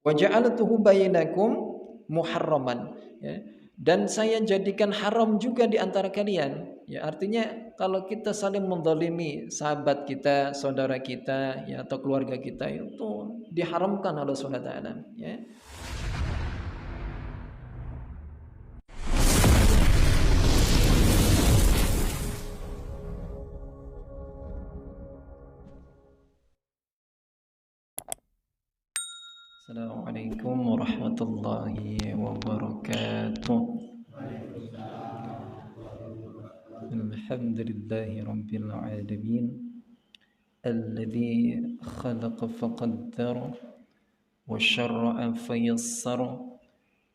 Wa ja'altuhu bainakum muharraman, ya. Dan saya jadikan haram juga di antara kalian. Ya, artinya kalau kita saling menzalimi sahabat kita, saudara kita, ya, atau keluarga kita itu diharamkan oleh Allah Subhanahu wa taala, ya. Assalamualaikum warahmatullahi wabarakatuh. Alhamdulillahi rabbil alamin. Alladzi khalaqa faqaddara wa syarra'a fayassara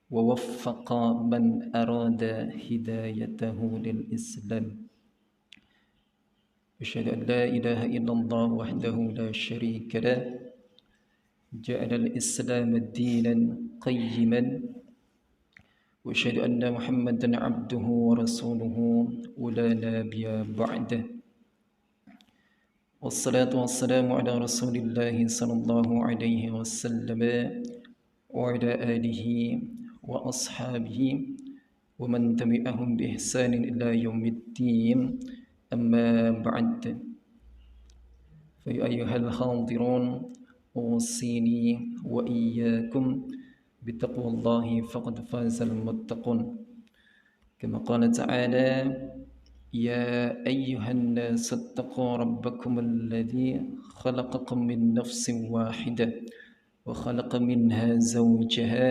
wa waffaqa man arada hidayatahu lil Islam. Asyhadu an la ilaha illallah wahdahu la syarika lah. جعل الإسلام دينا قيما وأشهد أن محمدا عبده ورسوله ولا نبي بعده والصلاة والسلام على رسول الله صلى الله عليه وسلم وعلى آله وأصحابه ومن تبعهم بإحسان إلى يوم الدين أما بعد فيا أيها الحاضرون أوصيني وإياكم بتقوى الله فقد فاز المتقون كما قال تعالى يا أيها الناس اتقوا ربكم الذي خلقكم من نفس واحدة وخلق منها زوجها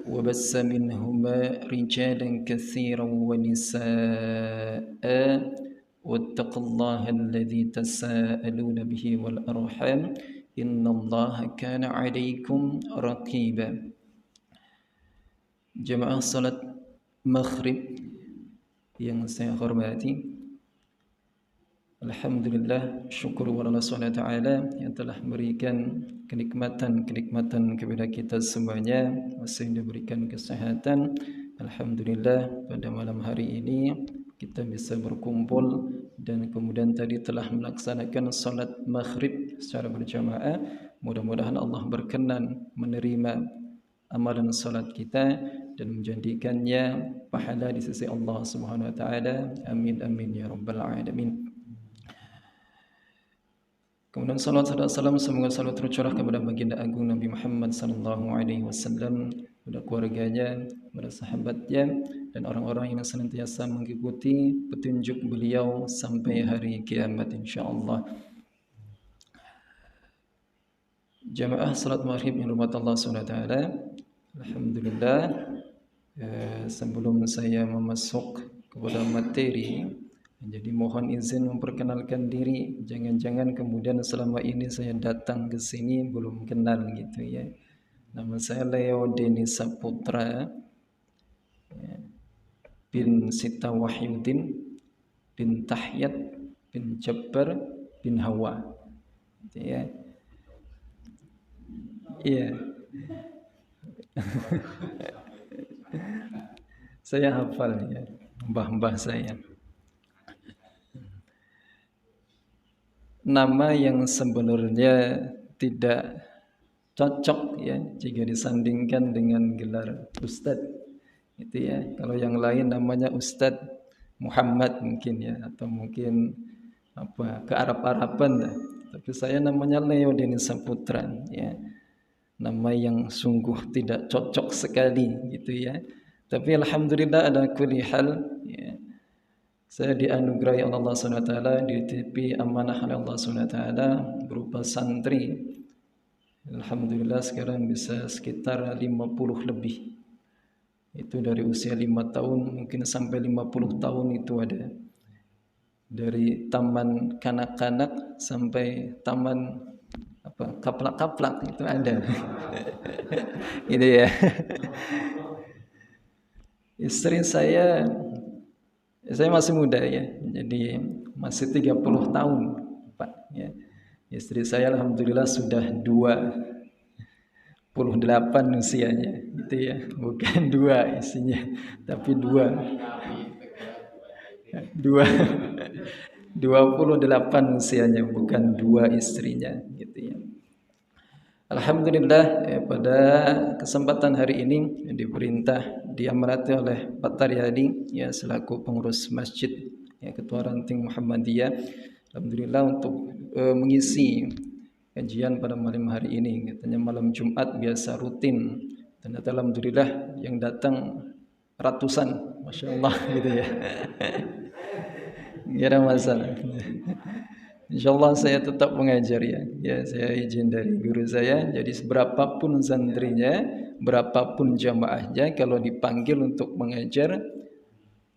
وبث منهما رجالا كثيرا ونساء واتقوا الله الذي تساءلون به والأرحام إن الله كان عليكم رقيبا. Jemaah salat maghrib yang saya hormati, alhamdulillah, syukur kepada Allah Subhanahu wa taala yang telah memberikan kenikmatan-kenikmatan kepada kita semuanya, masih diberikan kesehatan. Alhamdulillah pada malam hari ini kita bisa berkumpul dan kemudian tadi telah melaksanakan salat maghrib secara berjamaah. Mudah-mudahan Allah berkenan menerima amalan salat kita dan menjadikannya pahala di sisi Allah Subhanahu wa taala. Amin amin ya rabbal alamin. Kemudian salat serta salam semoga selalu tercurah kepada baginda agung Nabi Muhammad sallallahu alaihi wasallam, kepada keluarganya, kepada sahabatnya dan orang-orang yang senantiasa mengikuti petunjuk beliau sampai hari kiamat insyaallah. Jamaah salat maghrib yang dirahmati Allah Subhanahu wa taala, alhamdulillah, sebelum saya memasuk kepada materi, jadi mohon izin memperkenalkan diri. Jangan-jangan kemudian selama ini saya datang ke sini belum kenal gitu ya. Nama saya Leo Deni Saputra bin Sita Wahyudin bin Tahyat bin Jabbar bin Hawa. Gitu ya. Iya. Saya hafal ya, mbah-mbah saya. Nama yang sebenarnya tidak cocok ya jika disandingkan dengan gelar Ustadz, itu ya. Kalau yang lain namanya Ustadz Muhammad mungkin ya, atau mungkin apa ke Arab-Araban lah. Tapi saya namanya Leo Deni Saputra ya. Nama yang sungguh tidak cocok sekali gitu ya. Tapi alhamdulillah ada kulli hal ya. Saya dianugerahi oleh Allah SWT, dititipi amanah oleh Allah SWT berupa santri. Alhamdulillah sekarang bisa sekitar 50 lebih. Itu dari usia 5 tahun mungkin sampai 50 tahun itu ada. Dari taman kanak-kanak sampai taman apa kaplak-kaplak itu ada. Gitu ya. Istri saya masih muda ya, jadi masih 30 tahun Pak ya. Istri saya alhamdulillah sudah 28 usianya gitu ya, bukan 2 isinya tapi 28 usianya, bukan 2 istrinya gitu ya. Alhamdulillah pada kesempatan hari ini diperintah diamanati oleh Pak Taryadi ya selaku pengurus masjid ya Ketua Ranting Muhammadiyah. Alhamdulillah untuk mengisi kajian pada malam hari ini. Katanya malam Jumat biasa rutin. Ternyata alhamdulillah yang datang ratusan, masya Allah gitu ya. Gak ada masalah. Insyaallah saya tetap mengajar ya. Ya, saya izin dari guru saya. Jadi berapapun santrinya, berapapun jamaahnya, kalau dipanggil untuk mengajar,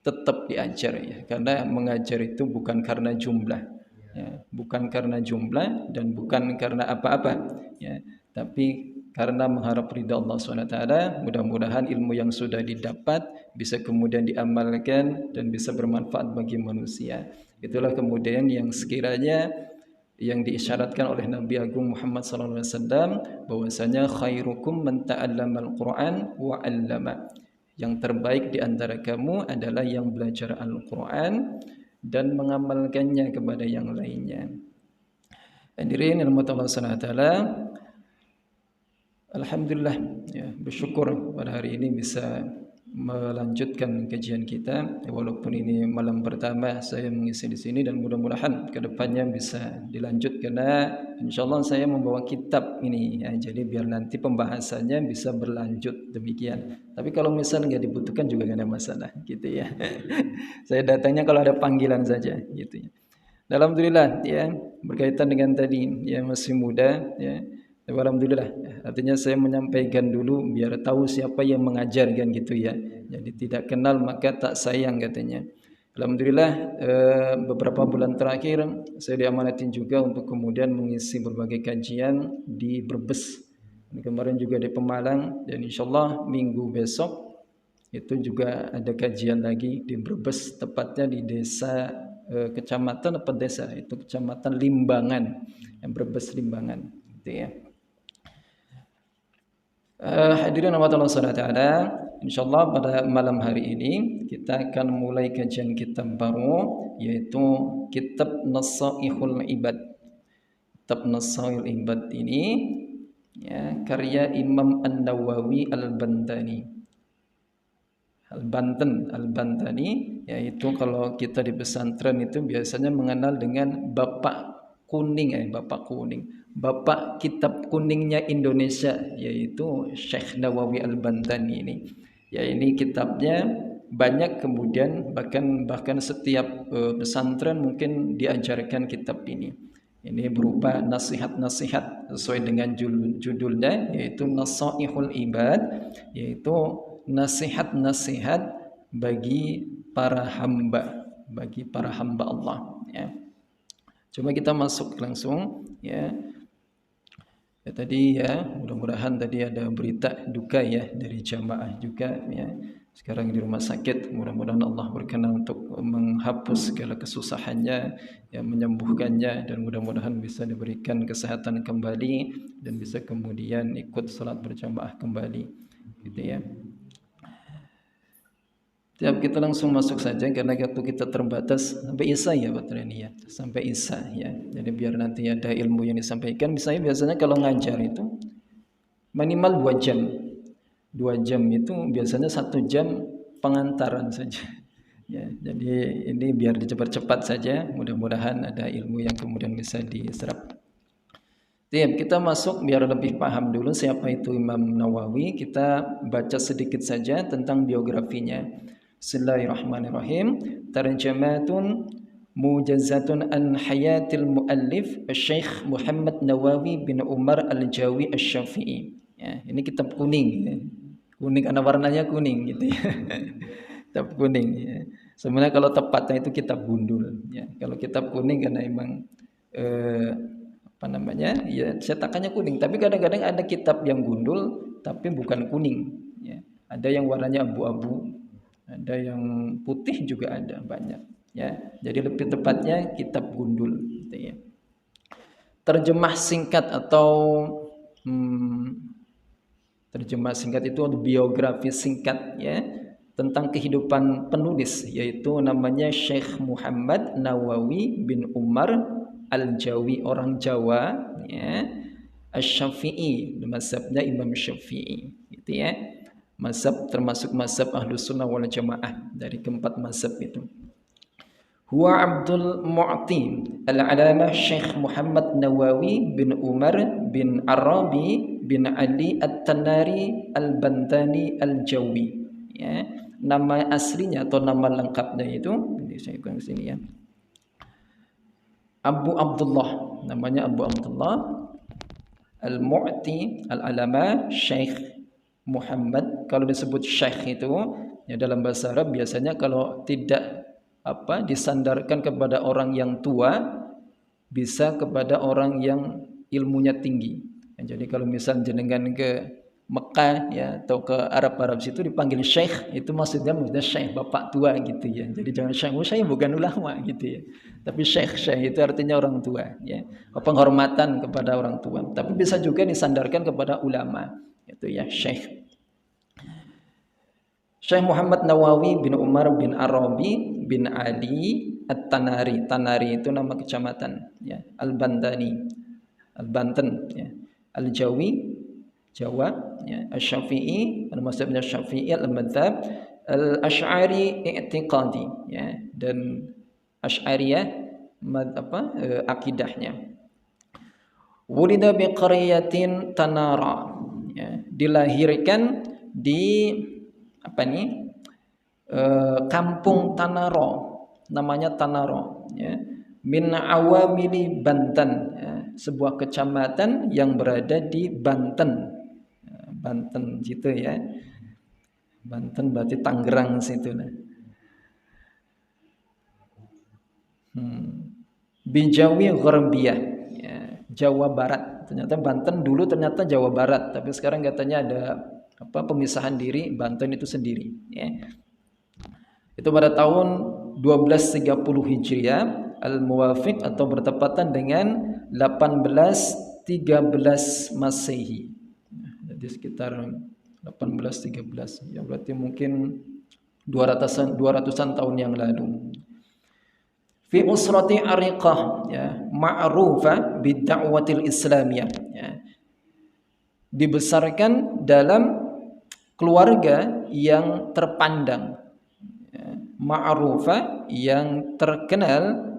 tetap diajar ya. Karena mengajar itu bukan karena jumlah, ya. Bukan karena jumlah dan bukan karena apa-apa, ya. Tapi karena mengharap ridha Allah SWT. Mudah-mudahan ilmu yang sudah didapat bisa kemudian diamalkan dan bisa bermanfaat bagi manusia. Itulah kemudian yang sekiranya yang diisyaratkan oleh Nabi Agung Muhammad SAW, bahwasanya khairukum man ta'allamal Qur'an wa 'allama. Yang terbaik di antara kamu adalah yang belajar Al-Qur'an dan mengamalkannya kepada yang lainnya. Hadirin yang dirahmati Allah SWT, alhamdulillah ya, bersyukur pada hari ini bisa melanjutkan kajian kita. Walaupun ini malam pertama saya mengisi di sini dan mudah-mudahan kedepannya bisa dilanjut karena insyaallah saya membawa kitab ini ya, jadi biar nanti pembahasannya bisa berlanjut demikian. Tapi kalau misal nggak dibutuhkan juga nggak ada masalah gitu ya. Saya datangnya kalau ada panggilan saja gitu ya. Alhamdulillah ya, berkaitan dengan tadi ya masih muda ya. Alhamdulillah, artinya saya menyampaikan dulu biar tahu siapa yang mengajarkan gitu ya. Jadi tidak kenal maka tak sayang katanya. Alhamdulillah beberapa bulan terakhir saya diamanatin juga untuk kemudian mengisi berbagai kajian di Brebes. Kemarin juga di Pemalang dan insyaallah minggu besok itu juga ada kajian lagi di Brebes, tepatnya di desa kecamatan apa desa itu kecamatan Limbangan, yang Brebes Limbangan gitu ya. Hadirin Allah SWT, insyaallah pada malam hari ini kita akan mulai kajian kitab baru, yaitu kitab Nasaihul Ibad. Kitab Nasaihul Ibad ini ya, karya Imam An-Nawawi Al-Bantani. Al-Bantani, yaitu kalau kita di pesantren itu biasanya mengenal dengan Bapak Kuning, Bapak Kuning. Bapak kitab kuningnya Indonesia yaitu Syekh Nawawi Al-Bantani ini. Ya ini kitabnya banyak kemudian bahkan setiap pesantren mungkin diajarkan kitab ini. Ini berupa nasihat-nasihat sesuai dengan judulnya yaitu Nasaihul Ibad, yaitu nasihat-nasihat bagi para hamba Allah ya. Coba kita masuk langsung ya. Ya tadi ya, mudah-mudahan tadi ada berita duka ya dari jamaah juga ya. Sekarang di rumah sakit, mudah-mudahan Allah berkenan untuk menghapus segala kesusahannya, ya menyembuhkannya dan mudah-mudahan bisa diberikan kesehatan kembali dan bisa kemudian ikut salat berjamaah kembali gitu ya. Tiap kita langsung masuk saja karena waktu kita terbatas sampai Isya ya Pak Treni ya, sampai Isya ya. Jadi biar nanti ada ilmu yang disampaikan. Misalnya biasanya kalau ngajar itu minimal 2 jam. 2 jam itu biasanya 1 jam pengantaran saja. Ya, jadi ini biar dicepat-cepat saja. Mudah-mudahan ada ilmu yang kemudian bisa diserap. Tiap kita masuk biar lebih paham dulu siapa itu Imam Nawawi. Kita baca sedikit saja tentang biografinya. Bismillahirrahmanirrahim. Tarjamatun mujazzatun an hayatil muallif Syekh Muhammad Nawawi bin Umar Al-Jawi Asy-Syafi'i. Ya, ini kitab kuning. Ya. Kuning karena warnanya kuning gitu ya. Kitab kuning ya. Sebenarnya kalau tepatnya itu kitab gundul ya. Kalau kitab kuning karena emang ya cetakannya kuning, tapi kadang-kadang ada kitab yang gundul tapi bukan kuning ya. Ada yang warnanya abu-abu, ada yang putih juga ada banyak ya. Jadi lebih tepatnya kitab gundul gitu ya. Terjemah singkat atau terjemah singkat itu biografi singkat ya tentang kehidupan penulis, yaitu namanya Syekh Muhammad Nawawi bin Umar Al-Jawi, orang Jawa ya. Asy-Syafi'i, mazhabnya Imam Syafi'i, gitu ya. Mazhab termasuk mazhab Ahlus Sunnah wal Jamaah dari keempat mazhab itu. Huwa Abdul Mu'ti Al-Alamah Syekh Muhammad Nawawi bin Umar bin Arabi bin Ali At-Tanari Al-Bantani Al-Jawi, ya. Nama aslinya atau nama lengkapnya itu, ini saya ulang sini ya. Abu Abdullah, namanya Abu Abdullah Al-Mu'ti Al-Alama Syekh Muhammad. Kalau disebut Syekh itu ya dalam bahasa Arab biasanya kalau tidak disandarkan kepada orang yang tua, bisa kepada orang yang ilmunya tinggi. Ya, jadi kalau misal jenengan ke Mekah ya atau ke Arab situ dipanggil Syekh, itu maksudnya Syekh bapak tua gitu ya. Jadi jangan Syekh, saya bukan ulama gitu ya. Tapi Syekh itu artinya orang tua ya. Penghormatan kepada orang tua. Tapi bisa juga disandarkan kepada ulama. Itu ya Syekh. Syekh Muhammad Nawawi bin Umar bin Arabi bin Ali At-Tanari. Tanari itu nama kecamatan ya. Al-Bantani, Al-Banten ya. Al-Jawi, Jawa ya. Asy-Syafi'i, mazhabnya Syafi'i al-madhhab, al-Asy'ari i'tiqadi ya, dan Asy'ariyah akidahnya. Wulida bi qaryatin Tanara ya, dilahirkan di kampung Tanaro, namanya Tanaro ya. Min awamili Banten ya, sebuah kecamatan yang berada di Banten. Banten gitu ya. Banten berarti Tangerang situ lah. Bijawi Gharbiyah ya, Jawa Barat. Ternyata Banten dulu ternyata Jawa Barat, tapi sekarang katanya ada pemisahan diri, Banten itu sendiri ya. Itu pada tahun 1230 Hijriah al-muwafiq atau bertepatan dengan 1813 Masehi. Jadi sekitar 1813 ya, berarti mungkin 200-an tahun yang lalu. Fi usrati ariqah ya, ma'rufa bid-da'watil islamiyah ya. Dibesarkan dalam keluarga yang terpandang ya, ma'rufa yang terkenal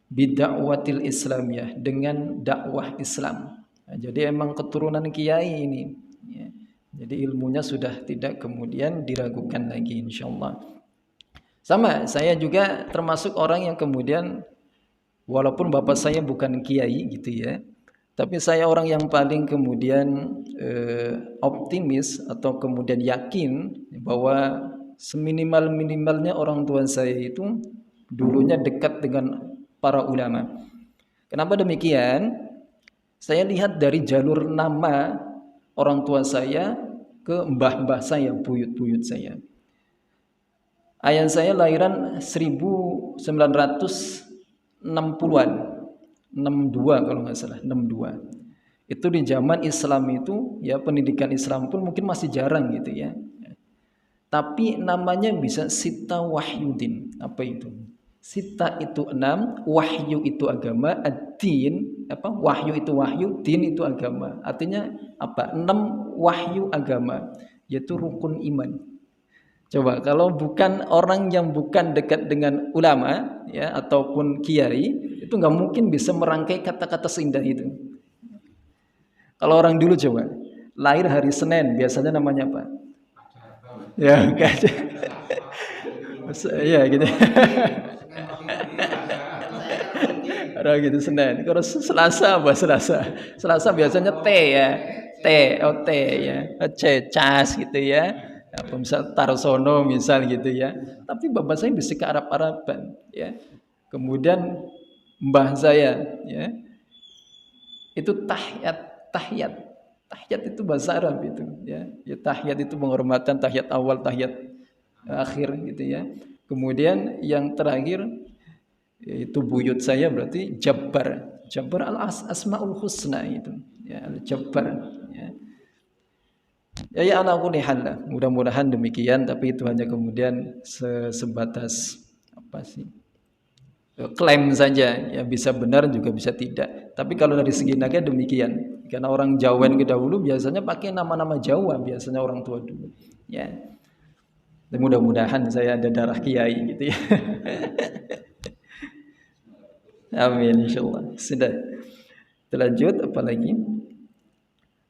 bid-da'watil islamiyah, dengan dakwah Islam. Nah, jadi emang keturunan kiai ini ya. Jadi ilmunya sudah tidak kemudian diragukan lagi insyaallah. Sama, saya juga termasuk orang yang kemudian walaupun bapak saya bukan kiai gitu ya, tapi saya orang yang paling kemudian optimis atau kemudian yakin bahwa seminimal-minimalnya orang tua saya itu dulunya dekat dengan para ulama. Kenapa demikian? Saya lihat dari jalur nama orang tua saya ke mbah-mbah saya, buyut-buyut saya. Ayah saya lahiran 1960-an, 62 kalau nggak salah, 62. Itu di zaman Islam itu ya, pendidikan Islam pun mungkin masih jarang gitu ya. Tapi namanya bisa Sita Wahyudin. Apa itu? Sita itu 6, wahyu itu agama, ad-din, wahyu itu wahyu, din itu agama. Artinya apa? 6 wahyu agama, yaitu rukun iman. Coba kalau bukan orang yang bukan dekat dengan ulama ya ataupun kiai, itu nggak mungkin bisa merangkai kata-kata seindah itu. Kalau orang dulu coba lahir hari Senin, biasanya namanya apa? Ya, ya gitu. Orang gitu Senin. Kalau Selasa apa Selasa? Selasa biasanya T ya, T ya, C cas gitu ya. Apa misal Tarsono misal gitu ya. Tapi bapak saya bisa ke Arab-Araban ya. Kemudian mbah saya ya, itu tahiyat itu bahasa Arab itu ya. Ya tahiyat itu penghormatan, tahiyat awal, tahiyat akhir gitu ya. Kemudian yang terakhir itu buyut saya berarti Jabbar al-asmaul husna itu ya, al-Jabbar ya. Ya ala kulli hal lah. Mudah-mudahan demikian, tapi itu hanya kemudian sebatas klaim saja ya, bisa benar juga bisa tidak. Tapi kalau dari segi naga demikian Karena orang Jawa yang dahulu biasanya pakai nama-nama Jawa biasanya orang tua dulu. Ya. Dan mudah-mudahan saya ada darah kiai gitu ya. Amin insyaallah. Sudah. Terlanjut apalagi?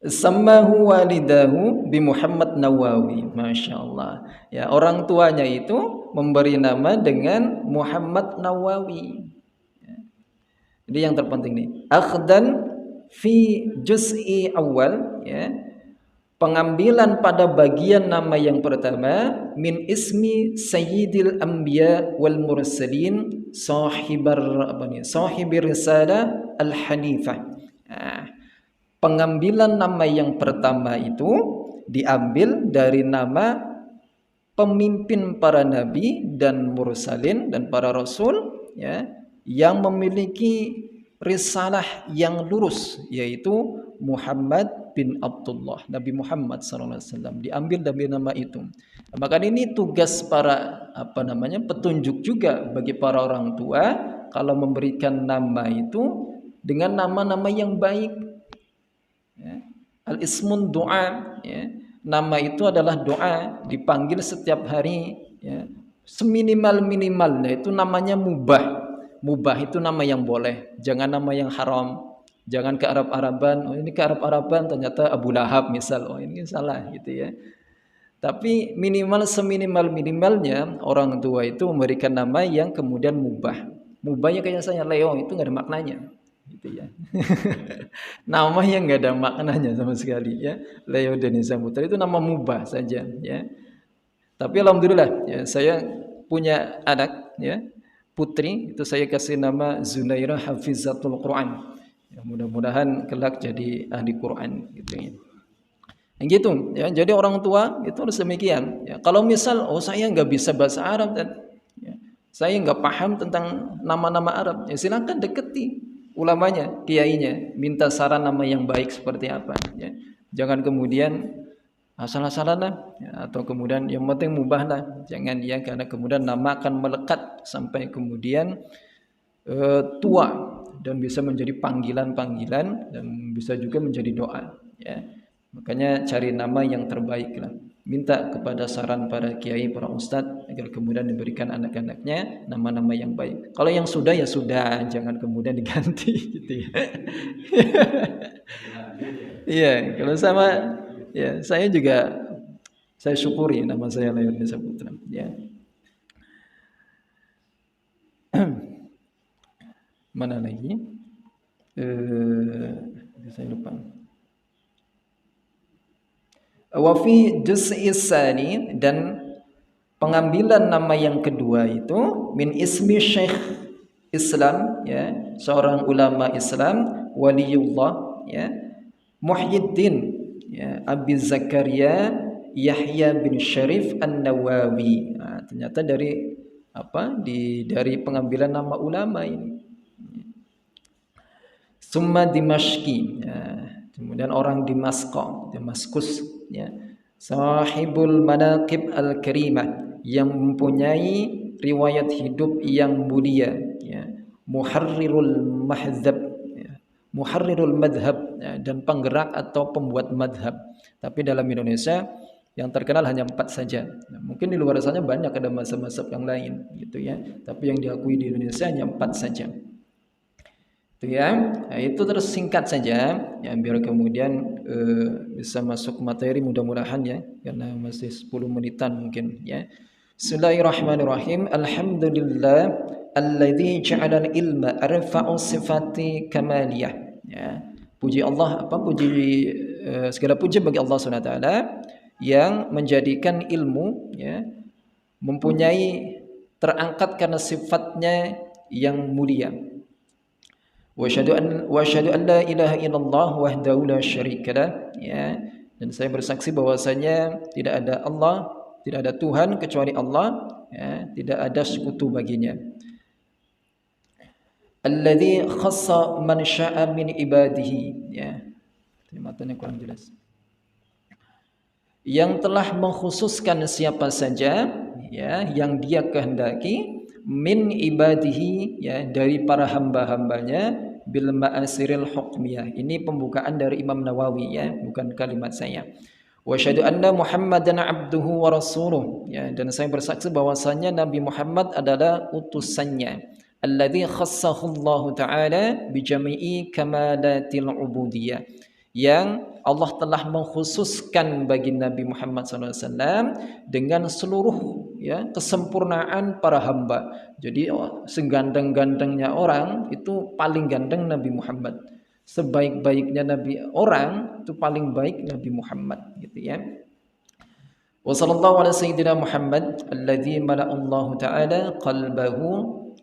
Sammahu walidahu bi Muhammad Nawawi. Masya Allah. Ya, orang tuanya itu memberi nama dengan Muhammad Nawawi. Ya. Jadi yang terpenting nih, akhdan fi juz'i awal, ya. Pengambilan pada bagian nama yang pertama min ismi sayyidil anbiya wal mursalin sahibir risalah al hanifah. Nah, pengambilan nama yang pertama itu diambil dari nama pemimpin para nabi dan mursalin dan para rasul, ya, yang memiliki risalah yang lurus, yaitu Muhammad bin Abdullah, Nabi Muhammad SAW, diambil dari nama itu. Maka ini tugas para petunjuk juga bagi para orang tua kalau memberikan nama itu dengan nama-nama yang baik. Ya. Al-ismun doa, ya. Nama itu adalah doa, dipanggil setiap hari, ya. Seminimal-minimalnya itu namanya mubah. Mubah itu nama yang boleh, jangan nama yang haram. Jangan ke Arab-Araban, oh ini ke Arab-Araban ternyata Abu Lahab misal, oh ini salah gitu ya. Tapi minimal seminimal-minimalnya orang tua itu memberikan nama yang kemudian mubah. Mubahnya kayak saya Leo itu nggak ada maknanya, gitu ya. Nama yang nggak ada maknanya sama sekali ya. Leo Denisa Putra itu nama mubah saja ya. Tapi alhamdulillah ya, saya punya anak ya, putri, itu saya kasih nama Zunairah Hafizatul Quran. Ya, mudah-mudahan kelak jadi ahli Quran gitu ya. Yang gitu ya. Jadi orang tua itu harus demikian. Ya, kalau misal saya nggak bisa bahasa Arab dan ya, saya nggak paham tentang nama-nama Arab, ya silakan deketi ulamanya, kiainya, minta saran nama yang baik seperti apa. Ya. Jangan kemudian asal-asalan lah, ya, atau kemudian yang penting mubah lah. Jangan ya, karena kemudian nama akan melekat sampai kemudian tua dan bisa menjadi panggilan-panggilan dan bisa juga menjadi doa. Ya. Makanya cari nama yang terbaik lah. Minta kepada saran para kiai, para ustadz agar kemudian diberikan anak-anaknya nama-nama yang baik. Kalau yang sudah ya sudah, jangan kemudian diganti gitu ya. Iya, kalau sama ya saya juga saya syukuri nama saya Leo Denisa Putra. Ya. Mana lagi? Saya lupa. Wa fi juz'is tsani, dan pengambilan nama yang kedua itu min ismi Syekh Islam, ya, seorang ulama Islam, waliullah, ya, Muhyiddin, ya, Abi Zakaria Yahya bin Syarif An-Nawawi. Nah, ternyata dari dari pengambilan nama ulama ini. Summa Dimashqi, ya, kemudian orang Damaskus, ya, sahibul manaqib al-karimah, yang mempunyai riwayat hidup yang mulia, ya, muharrirul mahdzab, ya, muharrirul madhab, ya, dan penggerak atau pembuat madhab. Tapi dalam Indonesia yang terkenal hanya 4 saja. Nah, mungkin di luar sana banyak ada mazhab-mazhab yang lain gitu ya. Tapi yang diakui di Indonesia hanya 4 saja. Ya, nah, itu terus singkat saja ya, biar kemudian bisa masuk materi mudah-mudahan ya, karena masih 10 menitan mungkin ya. Bismillahirrahmanirrahim. Alhamdulillah alladzi ja'ala al-ilma arfa'u sifati kamaliyah. Ya. Puji Allah, segala puji bagi Allah Subhanahu wa taala yang menjadikan ilmu, ya, mempunyai terangkat karena sifatnya yang mulia. Wa asyhadu an la ilaha illallah wahdahu la syarikalah, ya, dan saya bersaksi bahwasanya tidak ada Allah, tidak ada Tuhan kecuali Allah, ya, tidak ada sekutu baginya. Alladzi khassa man syaa min ibadihi, ya. Matanya kurang jelas. Yang telah mengkhususkan siapa saja, ya, yang dia kehendaki, min ibadihi, ya, dari para hamba-hambanya, bil ma'asiril hukmiyah. Ini pembukaan dari Imam Nawawi ya, bukan kalimat saya. Wa asyhadu anna Muhammadan abduhu wa rasuluh, ya, dan saya bersaksi bahwasanya Nabi Muhammad adalah utusannya, alladzi khassahu Allah taala bi jami'i kamalatil ubudiyah, yang Allah telah mengkhususkan bagi Nabi Muhammad SAW dengan seluruh ya kesempurnaan para hamba. Jadi segandeng-gandengnya orang itu paling gandeng Nabi Muhammad. Sebaik-baiknya Nabi orang itu paling baik Nabi Muhammad gitu ya. Wa sallallahu ala sayyidina Muhammad alladzi mala'allahu ta'ala qalbahu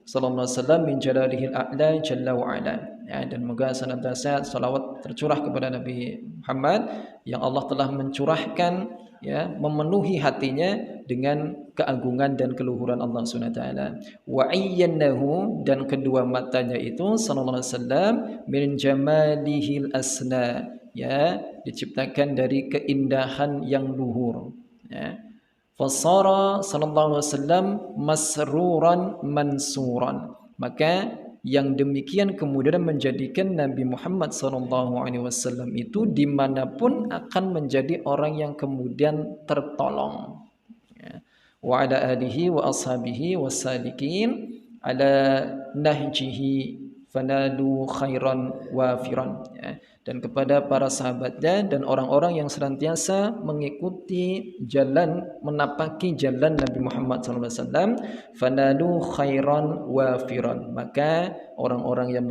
sallallahu alaihi wasallam min jalalihil a'la jalla wa ala. Ya, dan moga senantiasa salawat tercurah kepada Nabi Muhammad yang Allah telah mencurahkan ya, memenuhi hatinya dengan keagungan dan keluhuran Allah Subhanahu wa taala. Wa ayyanahu, dan kedua matanya itu sallallahu alaihi wasallam min jamalihil asna, ya, diciptakan dari keindahan yang luhur, ya. Fasara sallallahu alaihi wasallam masruran mansuran, maka yang demikian kemudian menjadikan Nabi Muhammad SAW itu dimanapun akan menjadi orang yang kemudian tertolong. Ya. Wa ala alihi wa ashabihi wassadiqin ala nahjihi fanadu khairan wafiran. Ya. Dan kepada para sahabatnya dan orang-orang yang senantiasa mengikuti jalan, menapaki jalan Nabi Muhammad SAW, fanadu khairan wafiran, maka orang-orang yang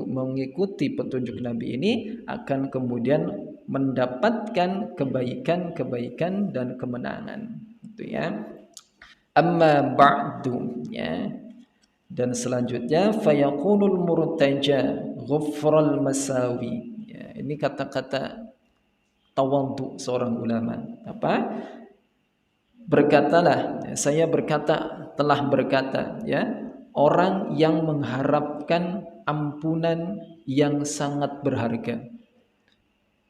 mengikuti petunjuk Nabi ini akan kemudian mendapatkan kebaikan-kebaikan dan kemenangan, itu ya. Amma ba'du, ya. Dan selanjutnya fayaqulul murtaja ghufral masawi. Ini kata-kata tawadhu seorang ulama. Apa? Berkatalah, saya berkata, telah berkata, ya, orang yang mengharapkan ampunan yang sangat berharga.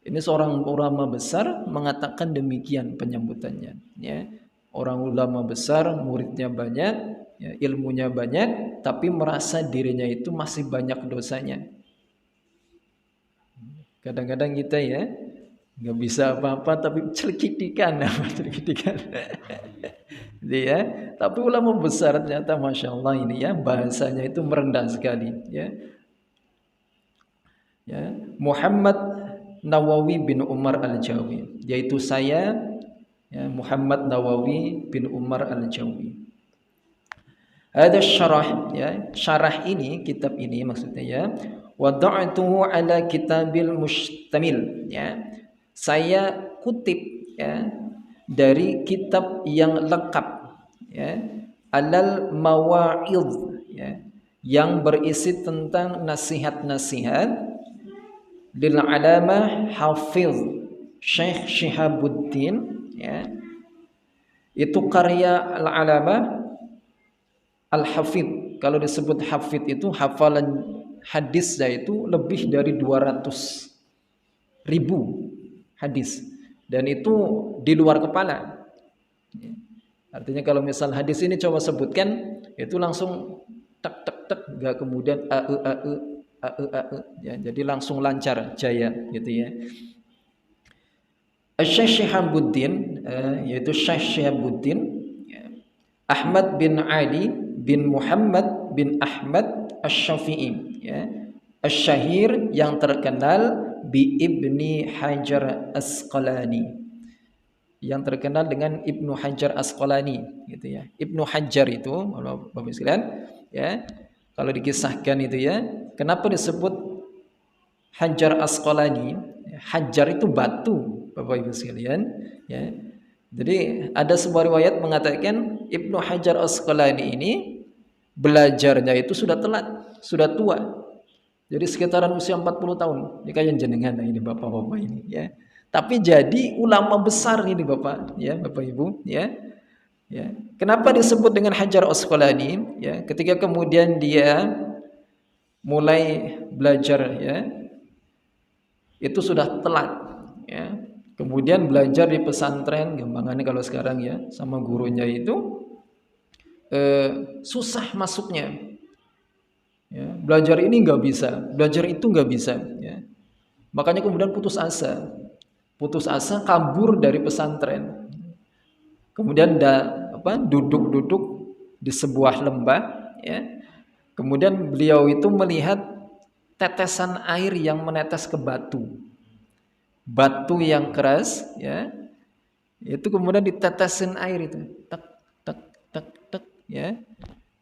Ini seorang ulama besar mengatakan demikian penyambutannya, ya. Orang ulama besar, muridnya banyak, ya, ilmunya banyak, tapi merasa dirinya itu masih banyak dosanya. Kadang-kadang kita ya nggak bisa apa-apa tapi celkidikan, celkidikan. Ya, tapi ulama besar ternyata masya Allah ini ya bahasanya itu merendah sekali. Ya, ya, Muhammad Nawawi bin Umar Al-Jawi, yaitu saya, ya, Muhammad Nawawi bin Umar Al-Jawi. Ada syarah, ya, syarah ini, kitab ini maksudnya ya. Wada'tuhu ala kitabil mustamil, ya. Saya kutip ya dari kitab yang lengkap, ya, alal mawa'idh, ya, yang berisi tentang nasihat-nasihat lil alamah Hafiz Syekh Syihabuddin, ya. Itu karya al-alamah al-Hafidh. Kalau disebut Hafidh itu hafalan hadisnya itu lebih dari 200.000 hadis, dan itu di luar kepala. Artinya kalau misal hadis ini coba sebutkan, itu langsung tek tek tek, gak kemudian ya, jadi langsung lancar jaya gitu ya. Syekh Syihabuddin, yaitu Syekh Syihabuddin Ahmad bin Ali bin Muhammad bin Ahmad Asy-Syafi'i, ya, Asy-Syahir, yang terkenal bi Ibni Hajar Asqalani, yang terkenal dengan Ibnu Hajar Asqalani gitu ya. Ibnu Hajar itu Bapak sekalian, ya, kalau dikisahkan itu ya, kenapa disebut Hajar Asqalani? Hajar itu batu, Bapak Ibu sekalian, ya. Jadi ada sebuah riwayat mengatakan Ibnu Hajar Asqalani ini belajarnya itu sudah telat, sudah tua. Jadi sekitaran usia 40 tahun. Ini kayak jenengan ini Bapak-bapak ini, ya. Tapi jadi ulama besar ini Bapak, ya, Bapak Ibu, ya. Ya. Kenapa disebut dengan Hajar Asqalani? Ya, ketika kemudian dia mulai belajar, ya, itu sudah telat, ya. Kemudian belajar di pesantren, gampangannya kalau sekarang ya, sama gurunya itu susah masuknya. ya, belajar ini nggak bisa, belajar itu nggak bisa, ya. Makanya kemudian putus asa kabur dari pesantren. Kemudian duduk-duduk di sebuah lembah, ya. Kemudian beliau itu melihat tetesan air yang menetes ke batu yang keras, ya. Itu kemudian ditetesin air itu, tek tek tek tek, ya.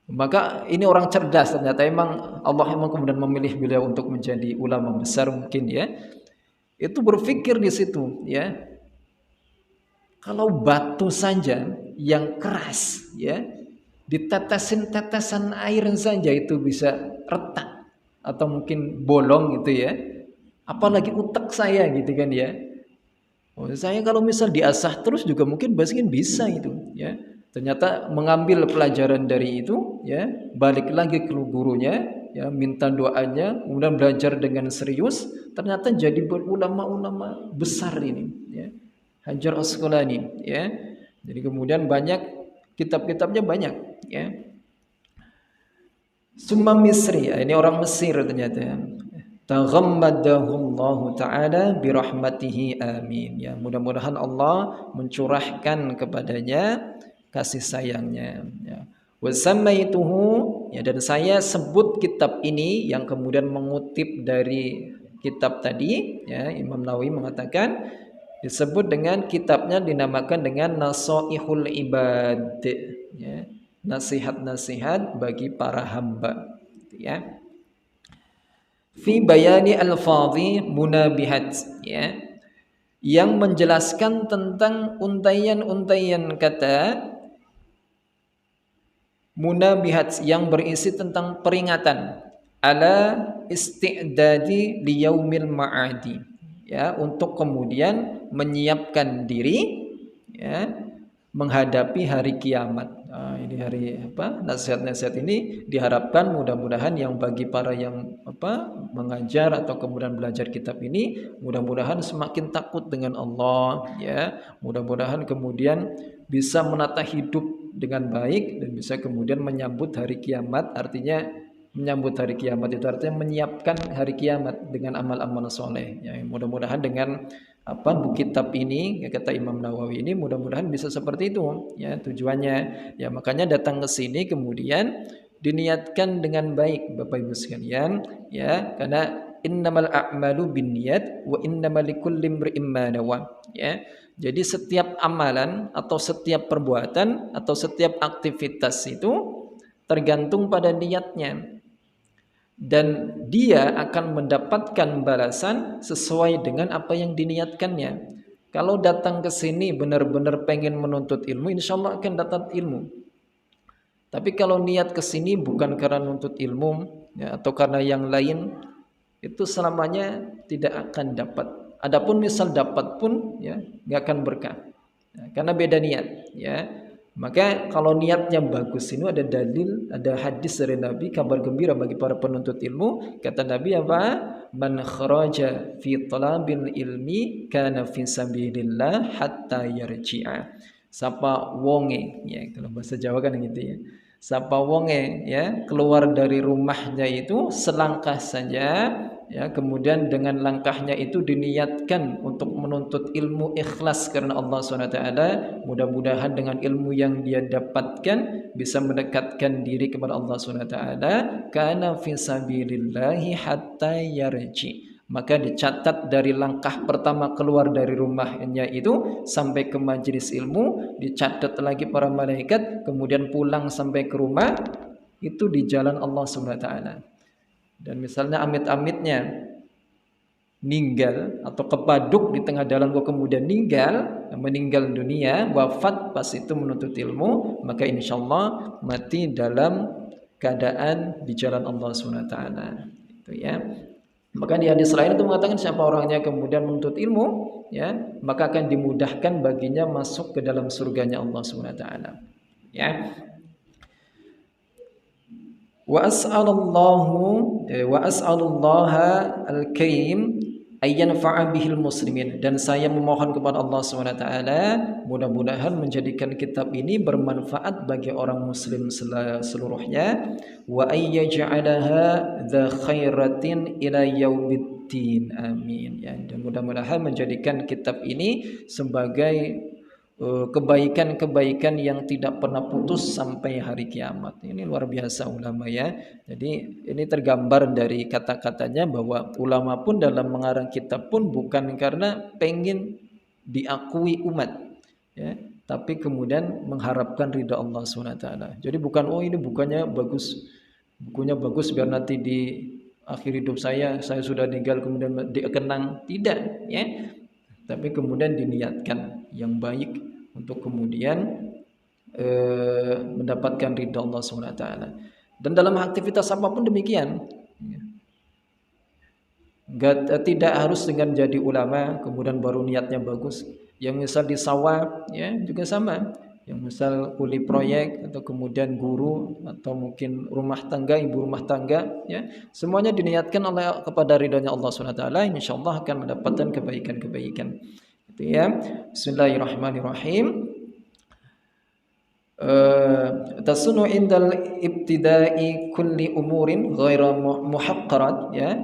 Maka ini orang cerdas ternyata, emang Allah emang kemudian memilih beliau untuk menjadi ulama besar mungkin, ya. Itu berpikir di situ, ya. Kalau batu saja yang keras, ya, ditetesin tetesan air saja itu bisa retak atau mungkin bolong gitu, ya. Apalagi utek saya gitu kan, ya. Oh, saya kalau misal diasah terus juga mungkin bisa itu, ya. Ternyata mengambil pelajaran dari itu, ya, balik lagi ke gurunya, ya, minta doanya, kemudian belajar dengan serius, ternyata jadi ulama-ulama besar ini, ya. Hajar Asqalani, ya. Jadi kemudian banyak kitab-kitabnya banyak, ya. Summa Misri, ini orang Mesir ternyata. Taghammadahu Allah Ta'ala birahmatihi amin. Ya, mudah-mudahan Allah mencurahkan kepadanya kasih sayangnya, ya. Wa sammaituhu, ya, dan saya sebut kitab ini yang kemudian mengutip dari kitab tadi, ya, Imam Nawawi mengatakan disebut dengan kitabnya dinamakan dengan Nasaihul Ibad, ya, nasihat-nasihat bagi para hamba, ya. Fi bayani al-fadhi munabihat, ya, yang menjelaskan tentang untaian-untaian kata munabihat yang berisi tentang peringatan ala isti'dadi liyaumil ma'adi, ya, untuk kemudian menyiapkan diri, ya, menghadapi hari kiamat. Nah, ini hari nasihat-nasihat ini diharapkan mudah-mudahan yang bagi para yang mengajar atau kemudian belajar kitab ini mudah-mudahan semakin takut dengan Allah, ya. Mudah-mudahan kemudian bisa menata hidup dengan baik dan bisa kemudian menyambut hari kiamat. Artinya menyambut hari kiamat itu artinya menyiapkan hari kiamat dengan amal-amal soleh, ya. Mudah-mudahan dengan kitab ini, ya, kata Imam Nawawi ini mudah-mudahan bisa seperti itu, ya, tujuannya, ya. Makanya datang ke sini kemudian diniatkan dengan baik Bapak Ibu sekalian, ya, karena innamal a'malu binniyat wa innamal likulli imri'in ma nawa, ya. Jadi setiap amalan atau setiap perbuatan atau setiap aktivitas itu tergantung pada niatnya, dan dia akan mendapatkan balasan sesuai dengan apa yang diniatkannya. Kalau datang ke sini benar-benar pengen menuntut ilmu, insya Allah akan dapat ilmu. Tapi kalau niat ke sini bukan karena menuntut ilmu, ya, atau karena yang lain, itu selamanya tidak akan dapat. Adapun misal dapat pun, ya, nggak akan berkah, ya, karena beda niat, ya. Maka kalau niatnya bagus, ini ada dalil, ada hadis dari Nabi, kabar gembira bagi para penuntut ilmu. Kata Nabi apa? Man kharaja fi talabil ilmi kana fi sabilillah hatta yarji'a. Sapa wonge, ya, kalau bahasa Jawa kan gitu, ya. Sapa wonge, ya, keluar dari rumahnya itu selangkah saja, ya, kemudian dengan langkahnya itu diniatkan untuk menuntut ilmu ikhlas karena Allah SWT. Mudah-mudahan dengan ilmu yang dia dapatkan bisa mendekatkan diri kepada Allah SWT. Kana fi sabilillahi hatta yarji. Maka dicatat dari langkah pertama keluar dari rumahnya itu sampai ke majelis ilmu, dicatat lagi para malaikat, kemudian pulang sampai ke rumah itu di jalan Allah SWT. Dan misalnya amit-amitnya meninggal atau kepaduk di tengah jalan kemudian meninggal dunia, wafat pas itu menuntut ilmu, maka insya Allah mati dalam keadaan di jalan Allah SWT. Itu, ya. Maka di hadis lain itu mengatakan siapa orangnya kemudian menuntut ilmu, ya, maka akan dimudahkan baginya masuk ke dalam surganya Allah SWT. Ya. Wa as'alullaha al-karim ayyanfa'a bihil muslimin, dan saya memohon kepada Allah SWT mudah-mudahan menjadikan kitab ini bermanfaat bagi orang muslim seluruhnya, wa ayyaj'alaha dha khairatin ila yaumiddin, amin ya. Dan mudah-mudahan menjadikan kitab ini sebagai kebaikan-kebaikan yang tidak pernah putus sampai hari kiamat. Ini luar biasa ulama ya. Jadi ini tergambar dari kata-katanya bahwa ulama pun dalam mengarang kitab pun bukan karena pengen diakui umat ya, tapi kemudian mengharapkan ridha Allah SWT. Jadi bukan ini bukannya bagus, bukunya bagus biar nanti di akhir hidup saya sudah meninggal kemudian dikenang, tidak ya. Tapi kemudian diniatkan yang baik untuk kemudian mendapatkan ridha Allah SWT. Dan dalam aktivitas apapun demikian, tidak harus dengan jadi ulama kemudian baru niatnya bagus. Yang misal di sawah ya juga sama. Yang misal kuli proyek atau kemudian guru atau mungkin rumah tangga, ibu rumah tangga ya, semuanya diniatkan oleh kepada ridhonya Allah SWT, insyaallah akan mendapatkan kebaikan-kebaikan. Itu ya. Bismillahirrahmanirrahim. Tasunu indal ibtida'i kulli umurin ghaira muhaqqarat ya.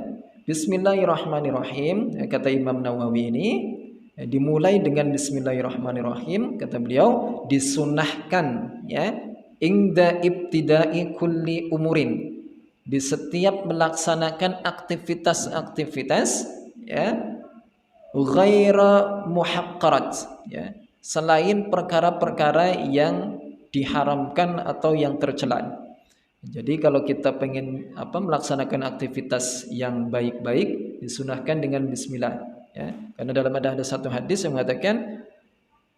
Bismillahirrahmanirrahim, kata Imam Nawawi ini dimulai dengan bismillahirrahmanirrahim, kata beliau disunahkan ya, inda ibtida'i kulli umurin, di setiap melaksanakan aktivitas-aktivitas ya, ghaira muhaqqarat ya, selain perkara-perkara yang diharamkan atau yang tercela. Jadi kalau kita pengen melaksanakan aktivitas yang baik-baik, disunahkan dengan bismillah ya. Karena dalam ada satu hadis yang mengatakan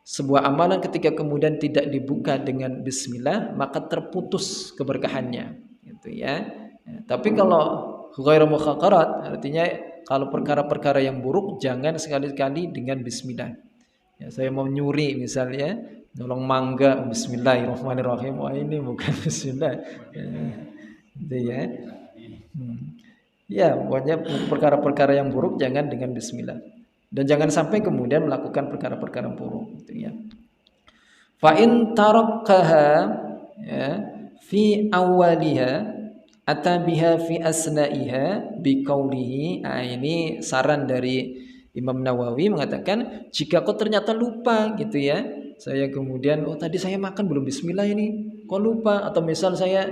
sebuah amalan ketika kemudian tidak dibuka dengan bismillah maka terputus keberkahannya gitu ya. Tapi kalau ghairu muhaqqarat artinya kalau perkara-perkara yang buruk jangan sekali-kali dengan bismillah. Ya, saya mau nyuri misalnya, nolong mangga, bismillahirrahmanirrahim. Wah ini bukan bismillah. Gitu ya. Ya, pokoknya perkara-perkara yang buruk jangan dengan bismillah. Dan jangan sampai kemudian melakukan perkara-perkara buruk gitu ya. Fa in tarakkaha ya fi awwaliha atabiha fi asna'iha biqaulihi. Ini saran dari Imam Nawawi mengatakan jika kau ternyata lupa gitu ya, saya kemudian tadi saya makan belum bismillah ini, kok lupa, atau misal saya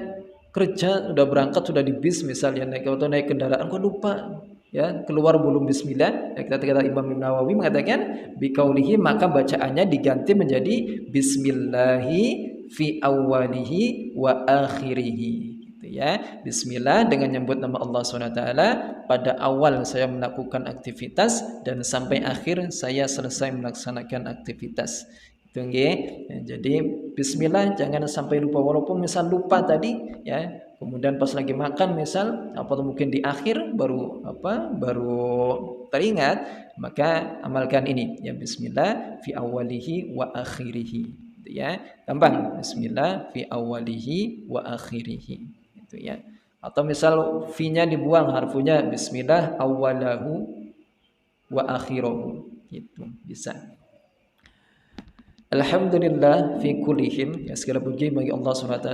kerja udah berangkat sudah di bis misalnya naik kendaraan kok lupa ya, keluar belum bismillah ya, kata Imam Nawawi mengatakan biqaulihi, maka bacaannya diganti menjadi bismillahi fi awwalihi wa akhirihi. Ya, bismillah dengan menyebut nama Allah SWT pada awal saya melakukan aktivitas dan sampai akhir saya selesai melaksanakan aktivitas. Itu ya. Jadi bismillah jangan sampai lupa, walaupun misal lupa tadi ya, kemudian pas lagi makan misal atau mungkin di akhir baru teringat, maka amalkan ini ya, bismillah fi awwalihi wa akhirihi ya. Gampang, bismillah fi awwalihi wa akhirihi. Ya. Atau misal fi-nya dibuang, harfunya bismillah awwalahu wa akhirahu, gitu bisa. Alhamdulillah fi kullihim, ya segala puji bagi Allah SWT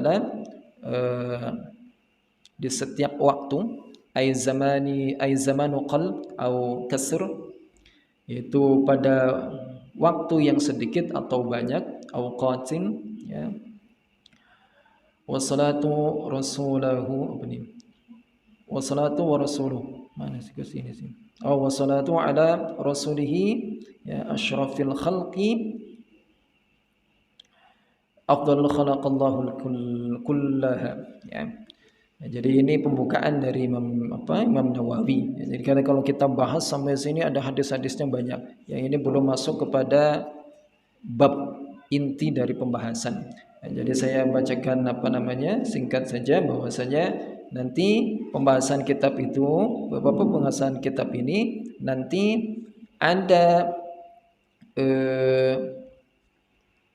di setiap waktu, ay zamanu qalb au kasr, yaitu pada waktu yang sedikit atau banyak, awqatin ya. Wassalatu rasulahu wassalatu wa rasuluh, mana sih ke sini sih, wassalatu ala rasulihi ya asyrafil khalqi afdalul khalaqallahu kullaha ya. Jadi ini pembukaan dari Imam Nawawi ya. Jadi kalau kita bahas sampai sini ada hadis-hadisnya banyak. Yang ini belum masuk kepada bab inti dari pembahasan. Jadi saya bacakan singkat saja bahwasanya nanti pembahasan kitab itu, pembahasan kitab ini nanti ada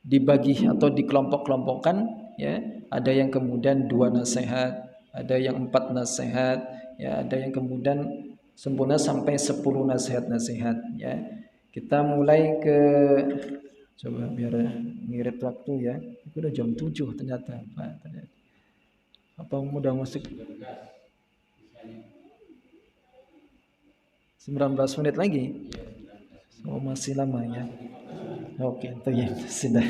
dibagi atau dikelompok-kelompokkan ya. Ada yang kemudian 2 nasihat, ada yang 4 nasihat, ya ada yang kemudian sempurna sampai 10 nasihat-nasihat ya. Kita mulai ke coba biar ngirit waktu ya. Itu udah jam 7 ternyata, Pak. Apa udah masuk 19 menit lagi? Oh, masih lama ya. Oke, itu ya sudah.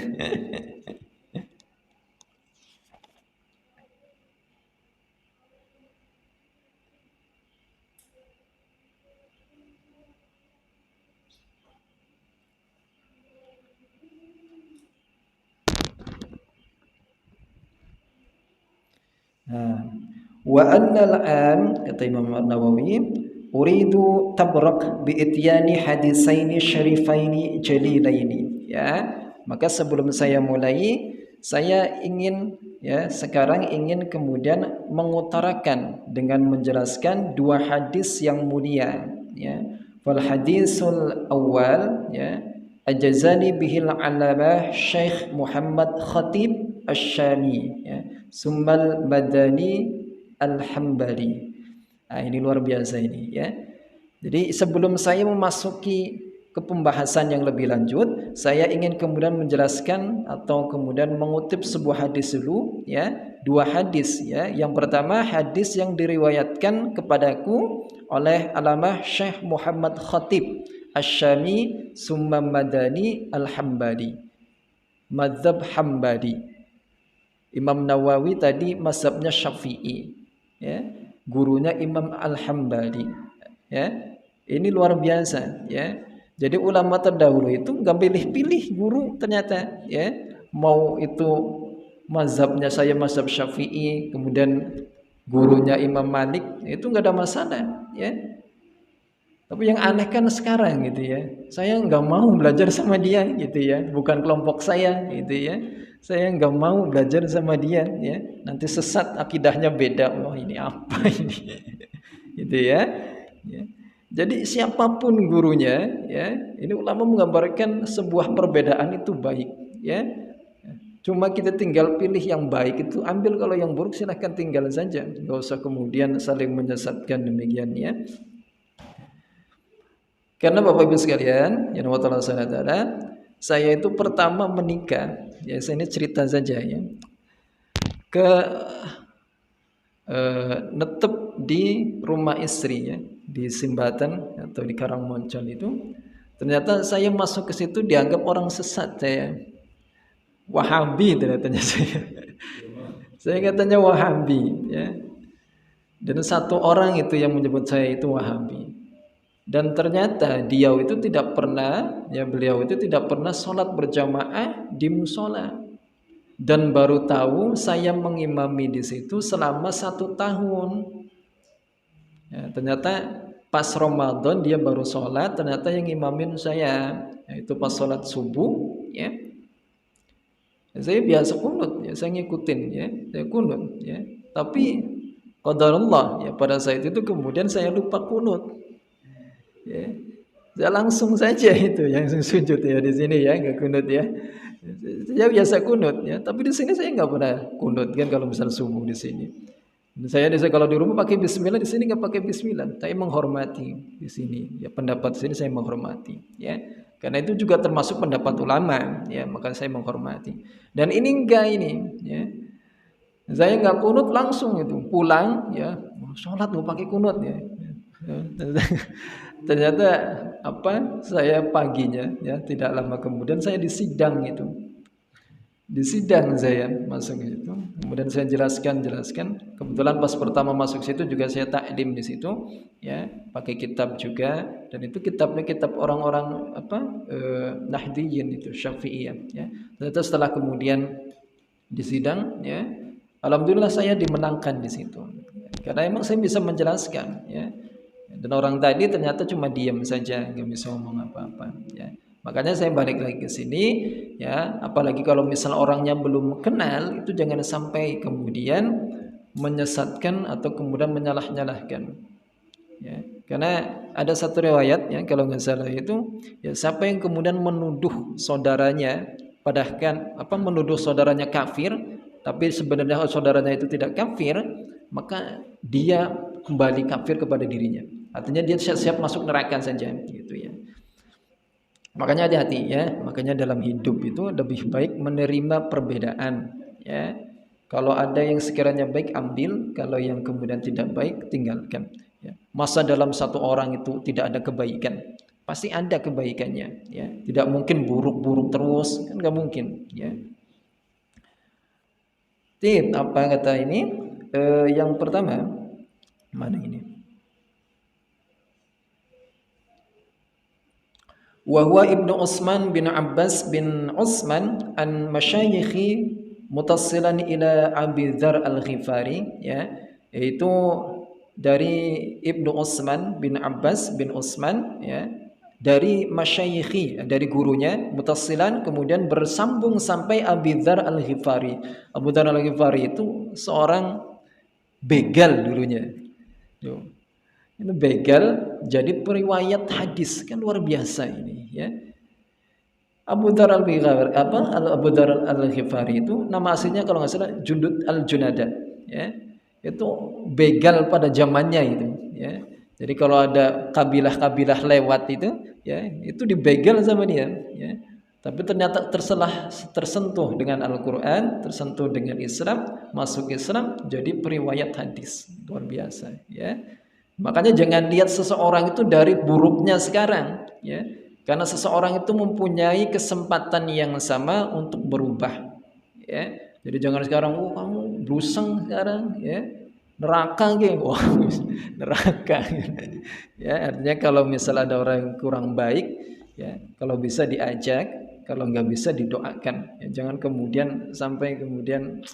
Nah, wa annal an kata Imam Nawawi uridu tabrak bi ityani hadisaini syarifaini jalilaini ya. Maka sebelum saya mulai saya ingin ya sekarang ingin kemudian mengutarakan dengan menjelaskan dua hadis yang mulia ya. Wal hadisul awal ya ajazani bihil alamah Syekh Muhammad Khatib Asy-Syami ya. Summal Madani Al-Hambali. Nah, ini luar biasa ini ya. Jadi sebelum saya memasuki ke pembahasan yang lebih lanjut, saya ingin kemudian menjelaskan atau kemudian mengutip sebuah hadis dulu ya, dua hadis ya. Yang pertama hadis yang diriwayatkan kepadaku oleh Alamah Syekh Muhammad Khatib Asy-Syami Summa Madani Al-Hambali. Mazhab Hambali. Imam Nawawi tadi mazhabnya Syafi'i ya. Gurunya Imam Al-Hambali ya. Ini luar biasa ya. Jadi ulama terdahulu itu nggak pilih-pilih guru ternyata ya. Mau itu mazhabnya saya mazhab Syafi'i, kemudian gurunya Imam Malik, itu nggak ada masalah ya. Tapi yang aneh kan sekarang gitu ya. Saya nggak mau belajar sama dia gitu ya. Bukan kelompok saya gitu ya. Saya nggak mau belajar sama dia ya. Nanti sesat akidahnya beda. Wah, ini apa ini? Gitu ya. Ya. Jadi siapapun gurunya ya, ini ulama menggambarkan sebuah perbedaan itu baik ya. Cuma kita tinggal pilih yang baik itu ambil, kalau yang buruk silahkan tinggal saja. Nggak usah kemudian saling menyesatkan demikian ya. Karena Bapak Ibu sekalian, ya Allah Taala, saya itu pertama menikah, ya saya ini cerita saja ya, ke netep di rumah istri ya, di Simbatan atau di Karangmoncol itu. Ternyata saya masuk ke situ dianggap orang sesat, saya Wahabi ternyata saya. Saya katanya Wahabi ya. Dan satu orang itu yang menyebut saya itu Wahabi. Dan ternyata beliau itu tidak pernah sholat berjamaah di musola. Dan baru tahu saya mengimami di situ selama 1 tahun. Ya, ternyata pas Ramadan dia baru sholat, ternyata yang imamin saya, yaitu pas sholat subuh. Ya, saya biasa kunut, ya, saya ngikutin, ya, saya kunut. Ya. Tapi qadarullah, ya pada saat itu kemudian saya lupa kunut. Ya, saya langsung saja itu yang sujud ya di sini ya, nggak kunut ya. Saya biasa kunut ya, tapi di sini saya nggak pernah kunut kan kalau misal subuh di sini. Saya kalau di rumah pakai bismillah, di sini nggak pakai bismillah. Saya menghormati di sini. Ya pendapat di sini saya menghormati ya. Karena itu juga termasuk pendapat ulama ya, maka saya menghormati. Dan ini enggak ini ya. Saya nggak kunut langsung itu pulang ya, sholat mau pakai kunut ya. Ternyata saya paginya ya, tidak lama kemudian saya disidang itu. Disidang saya masuk itu. Kemudian saya jelaskan. Kebetulan pas pertama masuk situ juga saya taklim di situ ya, pakai kitab juga, dan itu kitabnya kitab orang-orang Nahdiyin itu, Syafi'iyah ya. Ternyata setelah kemudian disidang ya, alhamdulillah saya dimenangkan di situ. Karena emang saya bisa menjelaskan ya. Dan orang tadi ternyata cuma diam saja, nggak bisa ngomong apa-apa ya. Makanya saya balik lagi ke sini ya, apalagi kalau misal orangnya belum kenal, itu jangan sampai kemudian menyesatkan atau kemudian menyalah-nyalahkan ya. Karena ada satu riwayat ya, kalau nggak salah itu ya, siapa yang kemudian menuduh saudaranya, padahal menuduh saudaranya kafir, tapi sebenarnya saudaranya itu tidak kafir, maka dia kembali kafir kepada dirinya. Artinya dia siap-siap masuk neraka saja gitu ya. Makanya hati-hati ya. Makanya dalam hidup itu lebih baik menerima perbedaan ya. Kalau ada yang sekiranya baik ambil, kalau yang kemudian tidak baik tinggalkan ya. Masa dalam satu orang itu tidak ada kebaikan? Pasti ada kebaikannya ya. Tidak mungkin buruk-buruk terus, kan nggak mungkin ya. Apa kata ini? Yang pertama mana ini? Wa huwa Ibnu Utsman bin Abbas bin Utsman an masyayikhi mutassilan ila Abi Dzar Al-Ghifari ya, yaitu dari Ibnu Utsman bin Abbas bin Utsman ya, dari masyayikhi, dari gurunya mutassilan kemudian bersambung sampai Abi Dzar Al-Ghifari. Abu Dzar Al-Ghifari itu seorang begal dulunya. Itu begal jadi periwayat hadis, kan luar biasa ini ya. Abu Dzar Al-Ghifari Abu Dzar Al-Ghifari itu nama aslinya kalau nggak salah Jundud Al-Junada ya. Itu begal pada zamannya itu ya. Jadi kalau ada kabilah-kabilah lewat itu ya, itu dibegal sama dia ya. Tapi ternyata tersentuh dengan Al-Qur'an, tersentuh dengan Islam, masuk Islam jadi periwayat hadis. Luar biasa ya. Makanya jangan lihat seseorang itu dari buruknya sekarang ya. Karena seseorang itu mempunyai kesempatan yang sama untuk berubah ya. Jadi jangan sekarang kamu bruseng sekarang ya. Neraka gitu. Wah, neraka. Ya, artinya kalau misal ada orang yang kurang baik ya, kalau bisa diajak, kalau nggak bisa didoakan. Ya, jangan kemudian sampai kemudian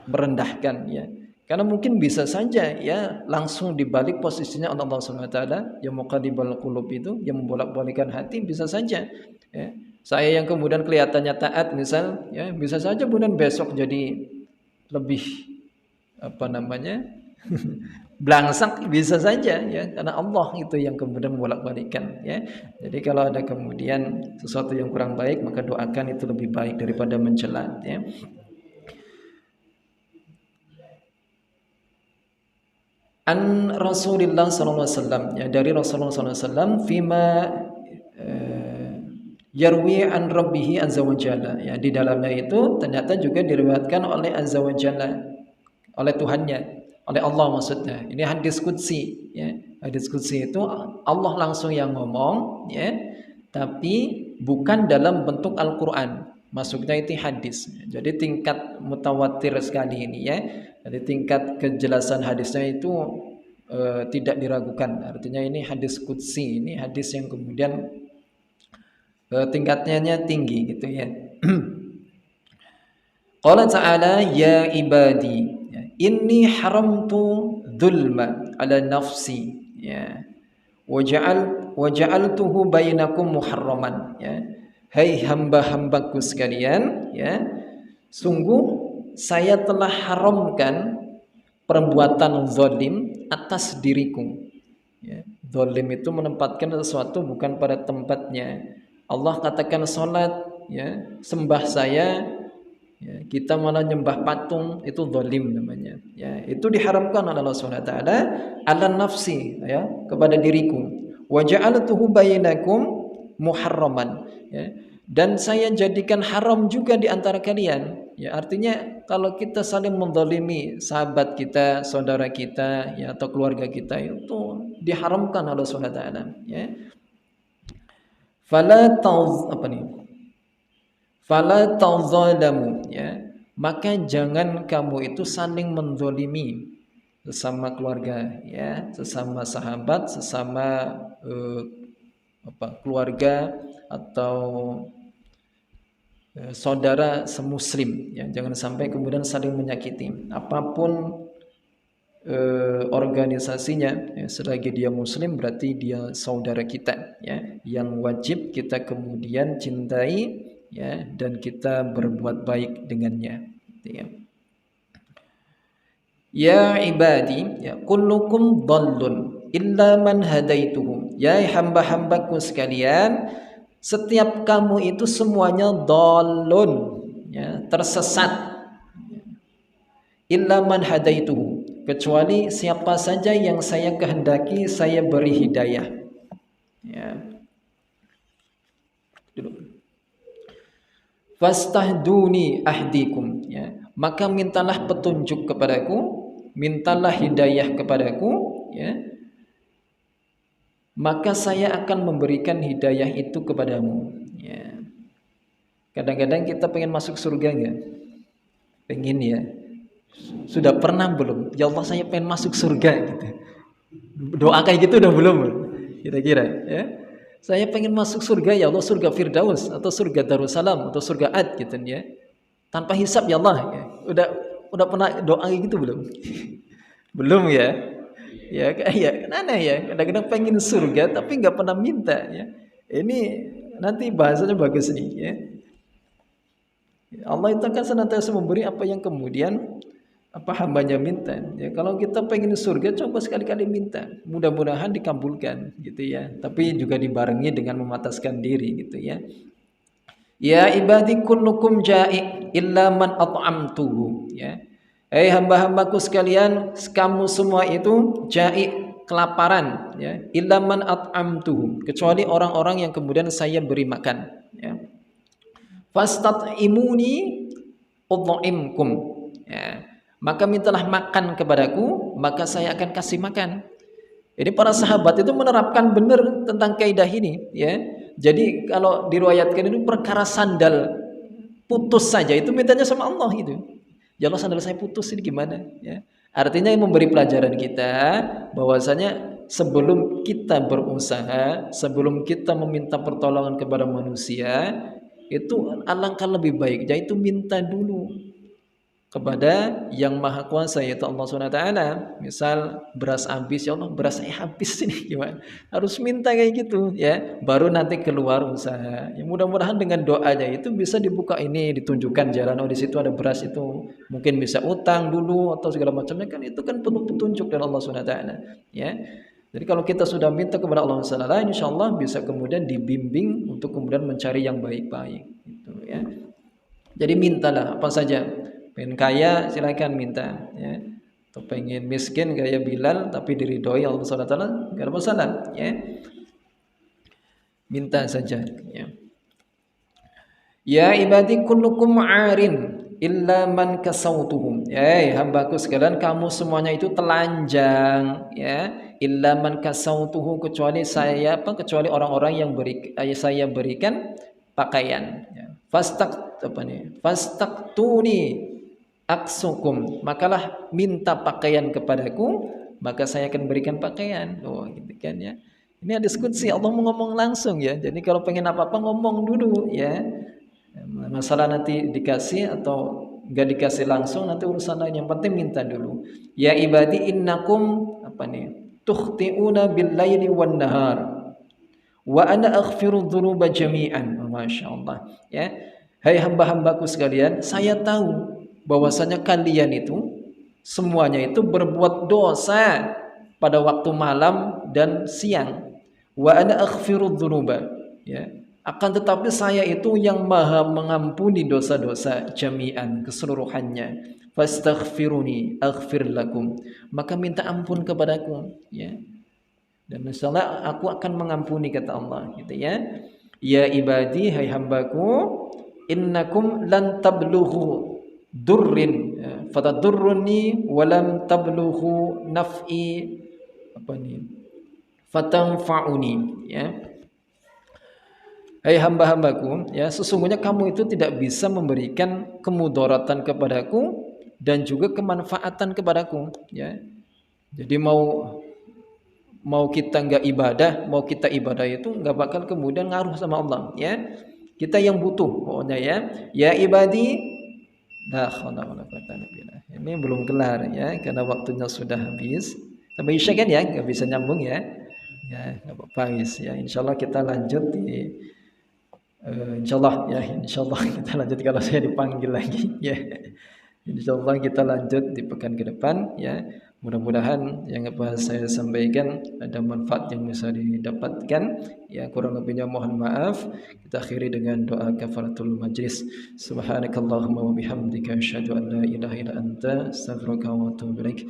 merendahkan ya. Karena mungkin bisa saja ya langsung dibalik posisinya Allah Subhanahu wa taala yang muqallibal qulub itu, yang membolak-balikan hati, bisa saja ya. Saya yang kemudian kelihatannya taat misal ya, bisa saja kemudian besok jadi lebih belangsak, bisa saja ya, karena Allah itu yang kemudian membolak-balikkan ya. Jadi kalau ada kemudian sesuatu yang kurang baik, maka doakan itu lebih baik daripada mencela ya. An Rasulullah sallallahu alaihi wasallam ya, dari Rasulullah sallallahu alaihi wasallam fima yarwi an rabbih azza wa jalla ya, di dalamnya itu ternyata juga diriwayatkan oleh azza wa jalla, oleh Tuhannya, oleh Allah maksudnya. Ini hadis qudsi ya. Hadis qudsi itu Allah langsung yang ngomong ya, tapi bukan dalam bentuk Al-Qur'an. Maksudnya itu hadis. Jadi tingkat mutawatir sekali ini ya. Jadi tingkat kejelasan hadisnya itu tidak diragukan. Artinya ini hadis qudsi, ini hadis yang kemudian tingkatnya tinggi gitu ya. Qala ta'ala ya ibadi inni haramtu dzulma ala nafsi ya. Waja'altuhu bainakum muharraman ya. Hai hamba-hambaku sekalian ya, sungguh saya telah haramkan perbuatan zalim atas diriku ya. Zalim itu menempatkan sesuatu bukan pada tempatnya. Allah katakan salat ya, sembah saya ya, kita malah nyembah patung, itu zalim namanya ya. Itu diharamkan oleh Allah Subhanahu wa taala ala nafsi ya, kepada diriku. Wa ja'altuhu bainakum muharraman ya, dan saya jadikan haram juga di antara kalian ya. Artinya kalau kita saling menzalimi sahabat kita, saudara kita ya, atau keluarga kita, itu diharamkan oleh Allah Subhanahu wa taala ya. Fala tazalamu ya, maka jangan kamu itu saling menzalimi sesama keluarga ya, sesama sahabat, sesama keluarga atau saudara semuslim ya. Jangan sampai kemudian saling menyakiti apapun organisasinya ya, selagi dia muslim berarti dia saudara kita ya, yang wajib kita kemudian cintai ya, dan kita berbuat baik dengannya ya. Ya ibadi ya, kullukum dhallun illa man hadaituhu ya, hamba-hambaku sekalian, setiap kamu itu semuanya dhallun ya, tersesat illa man hadaituhu, kecuali siapa saja yang saya kehendaki saya beri hidayah. Ya. Dulu. Fastahduni ahdikum, ya. Maka mintalah petunjuk kepadaku, mintalah hidayah kepadaku, ya. Maka saya akan memberikan hidayah itu kepadamu, ya. Kadang-kadang kita pengen masuk surga enggak? Pengen ya. Sudah pernah belum? Ya Allah saya pengen masuk surga gitu. Doa kayak gitu udah belum? Kira-kira, ya. Saya pengen masuk surga ya Allah, surga Firdaus atau surga Darussalam atau surga Ad gitu ya. Tanpa hisab ya Allah. Ya. Udah pernah doa gitu belum? Belum ya. Ya kayak aneh ya. Kadang-kadang pengen surga tapi nggak pernah minta ya. Ini nanti bahasanya bagus nih ya. Allah itu akan senantiasa memberi apa yang kemudian apa hambanya minta. Ya, kalau kita pengen surga coba sekali-kali minta. Mudah-mudahan dikabulkan gitu ya. Tapi juga dibarengi dengan memataskan diri gitu ya. Ya ibadi kullukum ja'i illa man at'amtuhu, ya. Hamba-hambaku sekalian, kamu semua itu ja'i, kelaparan, ya. Illa man at'amtuhu, kecuali orang-orang yang kemudian saya beri makan, ya. Fastat'imuni udha'imkum, ya. Maka mintalah makan kepadaku, maka saya akan kasih makan. Ini para sahabat itu menerapkan benar tentang kaidah ini, ya. Jadi kalau diriwayatkan itu perkara sandal putus saja itu mintanya sama Allah gitu. Ya Allah sandal saya putus ini gimana, ya. Artinya yang memberi pelajaran kita bahwasanya sebelum kita berusaha, sebelum kita meminta pertolongan kepada manusia, itu alangkah lebih baik yaitu minta dulu kepada yang maha kuasa yaitu Allah SWT. Misal beras habis, ya Allah beras saya habis ini gimana, harus minta kayak gitu ya, baru nanti keluar usaha ya. Mudah-mudahan dengan doanya itu bisa dibuka ini, ditunjukkan jalan, oh di situ ada beras, itu mungkin bisa utang dulu atau segala macamnya, kan itu kan penuh petunjuk dari Allah SWT ya. Jadi kalau kita sudah minta kepada Allah SWT, insya Allah bisa kemudian dibimbing untuk kemudian mencari yang baik-baik gitu ya. Jadi mintalah apa saja. Pengen kaya silakan minta ya. Atau pengen miskin kayak Bilal tapi diridhoi Allah Subhanahu wa taala, enggak ada masalah ya. Minta saja ya. Ya ibadi kullukum 'arin illa man kasautuhum. Ya hambaku sekalian, kamu semuanya itu telanjang ya. Illa man kasautuhu, kecuali saya kecuali orang-orang yang saya berikan pakaian ya. Fastaktuni aksukum, makalah minta pakaian kepadaku, maka saya akan berikan pakaian. Oh gitu kan ya. Ini ada diskusi, Allah mau ngomong langsung ya. Jadi kalau pengen apa-apa ngomong dulu ya. Masalah nanti dikasih atau enggak dikasih langsung nanti urusan lain, yang penting minta dulu. Ya ibadi innakum tukhti'una bil laili wan nahar wa ana aghfiru dzunuba jami'an. Masyaallah ya. Hai hamba-hambaku sekalian, saya tahu bahwasanya kalian itu semuanya itu berbuat dosa pada waktu malam dan siang. Wa ana aghfiru dzunuba, ya. Akan tetapi saya itu yang maha mengampuni dosa-dosa jami'an, keseluruhannya. Fastaghfiruni aghfir lakum, maka minta ampun kepadaku ya. Dan insyaallah aku akan mengampuni, kata Allah gitu ya. Ya ibadi, hai hambaku, innakum lan tablughu durrin fatadurruni walam tablughu naf'i fatanfa'uni ya. Hai hamba-hambaku ya, sesungguhnya kamu itu tidak bisa memberikan kemudaratan kepadaku dan juga kemanfaatan kepadaku ya. Jadi mau kita enggak ibadah, mau kita ibadah itu enggak bakal kemudian ngaruh sama Allah ya. Kita yang butuh pokoknya ya. Ya ibadi, ini belum kelar ya, karena waktunya sudah habis. Sampai Isya kan ya, nggak bisa nyambung ya. Ya, nggak apa-apa guys ya. Insyaallah kita lanjut di insyaallah ya, insyaallah kita lanjut kalau saya dipanggil lagi ya. Insyaallah kita lanjut di pekan ke depan ya. Mudah-mudahan yang apa saya sampaikan ada manfaat yang bisa didapatkan. Ya, kurang lebihnya mohon maaf. Kita akhiri dengan doa kafaratul majlis. Subhanakallahumma wa bihamdika asyhadu an la ilaha illa anta astaghfiruka wa atubu ilaik.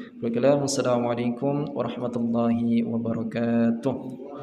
Assalamualaikum warahmatullahi wabarakatuh.